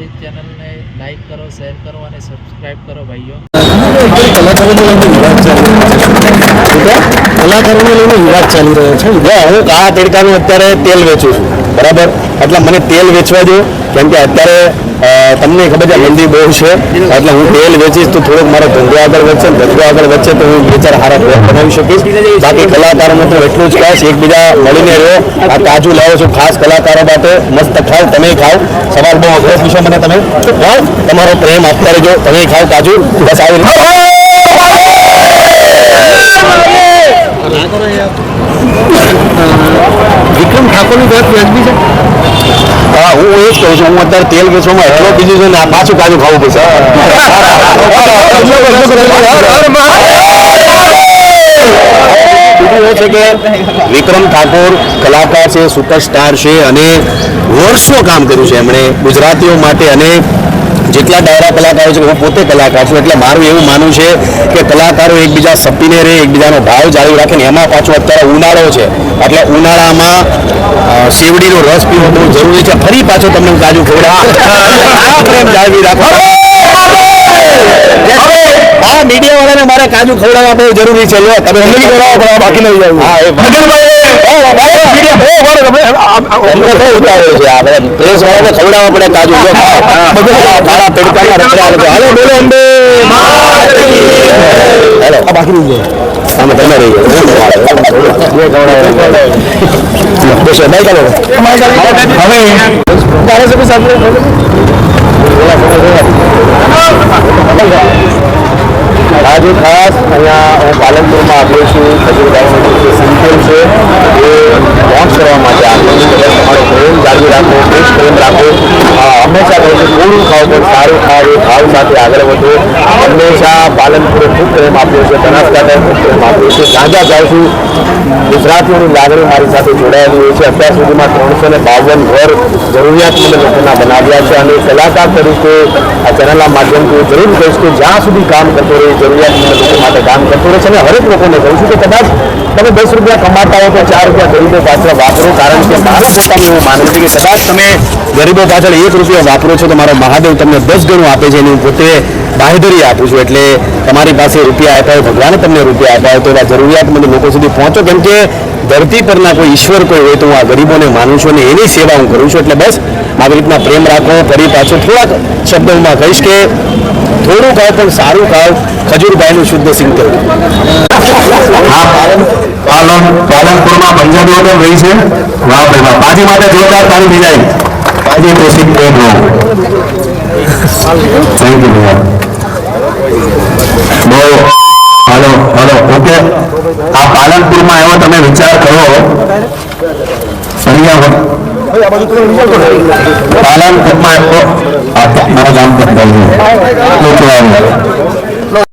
Please ચેનલને like કરો, share કરો અને સબસ્ક્રાઈબ કરો ભાઈઓ. કલાકારોને લઈને વિવાદ ચાલી રહ્યો છે. હું આ તડકાનું અત્યારે તેલ વેચું છું, બરાબર? એટલે મને તેલ વેચવા દો, કેમ કે અત્યારે તમને ખબર છે મંદી બહુ છે, એટલે હું તેલ વેચીશ તો થોડોક મારો ધંધો આગળ વધશે, ધંધો આગળ વધશે તો હું બે ચાર સારા પ્રોડક્ટ બનાવી શકીશ. બાકી કલાકારોને તો એટલું જ કહીશ, એકબીજા મળીને રહો. આ કાજુ લાવો છો ખાસ કલાકારો માટે, મસ્ત ખાઓ, તમે ખાઓ. સવાલ બહુ અઘરો પૂછો મને, તમે ખાઓ, તમારો પ્રેમ આપતા રહેજો, તમે ખાઓ કાજુ. બસ આવી વિક્રમ ઠાકોરની વાત વ્યાજબી છે. હા, હું એ જ કહું છું. હું અત્યારે તેલ વેચવામાં એટલો બીજું છે ને આ પાછું કાજુ ખાવું પડશે. બીજું એ છે કે વિક્રમ ઠાકોર કલાકાર છે, સુપરસ્ટાર છે અને વર્ષો કામ કર્યું છે એમણે ગુજરાતીઓ માટે. અને જેટલા ડાયરા કલાકારો છે, હું પોતે કલાકાર છું, એટલે મારું એવું માનવું છે કે કલાકારો એકબીજા સપીને રહે, એકબીજાનો ભાવ જાળવી રાખે. ને એમાં પાછો અત્યારે ઉનાળો છે, એટલે ઉનાળામાં શેવડીનો રસ પીવો બહુ જરૂરી છે. ફરી પાછો તમને હું કાજુ ખવડાવું, પ્રેમ જાળવી રાખો. હા, મીડિયા વાળાને મારે કાજુ ખવડાવવા બહુ જરૂરી છે. લો તમે બાકી નહીં જાવ. હા, એ પ્રેસ વાળાને ખવડાવવા પડે કાજુ. હાલો બોલો અંબે. હેલો બાકી નહીં જાય. આમાં તમે રહી આજે ખાસ અહીંયા હું પાલનપુરમાં આવ્યો છું. ખજૂરભાઈનો જે સંકલ્પ છે એ લોન્ચ કરવા માટે આવ્યો છું. તમારો પ્રેમ જાળવી રાખો, દેશ પ્રેમ રાખો. હંમેશા કહું છું થોડું ખાવ પણ સારું ખાવ, એ ભાવ સાથે આગળ વધો. હંમેશા પાલનપુરે ખૂબ પ્રેમ આપ્યો છે, બનાસકાંઠાએ ખૂબ પ્રેમ આપ્યો છે. ગાંજા જાઉં છું, ગુજરાતીઓની લાગણી મારી સાથે જોડાયેલી હોય છે. અત્યાર સુધીમાં 352 ઘર જરૂરિયાતમંદ લોકોના બનાવ્યા છે. અને કલાકાર તરીકે આ ચેનલના માધ્યમથી જરૂર કહીશ કે જ્યાં સુધી કામ કરતો રહે, જરૂરિયાતમંદ લોકો માટે કામ કરતો રહે છે. અને હરેક લોકોને કહું છું કે કદાચ તમે 10 રૂપિયા કમાતા હો તો 4 રૂપિયા ગરીબો પાછળ વાપરો. કારણ કે મારું પોતાનું એવું માનવું છે કે કદાચ તમે ગરીબો પાછળ 1 રૂપિયો વાપરો છો તો મારો મહાદેવ તમને 10 ગણું આપે છે. એની હું પોતે બાહેધરી આપું છું. એટલે તમારી પાસે રૂપિયા આપ્યા હોય, ભગવાને તમને રૂપિયા આપ્યા હોય તો એવા જરૂરિયાતમંદ લોકો સુધી પહોંચો. કેમ કે ધરતી પરના કોઈ ઈશ્વર કોઈ હોય તો હું આ ગરીબોને માનું છું અને એની સેવા હું કરું છું. એટલે બસ આવી રીતના પ્રેમ રાખો. ફરી પાછો થોડાક શબ્દોમાં કહીશ કે થોડું ખાવ પણ સારું ખાવ. ખજૂરભાઈનું શુદ્ધ સિંગ થયું. પાલનપુરમાં પંજાબીઓ પણ રહી છે. વાહ ભાઈ વાહ, બાજી માટે જોરદાર તાળી થઈ જાય. બાજી કોશિક પ્રેમ થેન્ક યુ ભૈયા. બહુ હાલો હાલો ઓકે. આ પાલનપુરમાં એવો તમે વિચાર કરો, પાલનપુરમાં મારા ગામ પર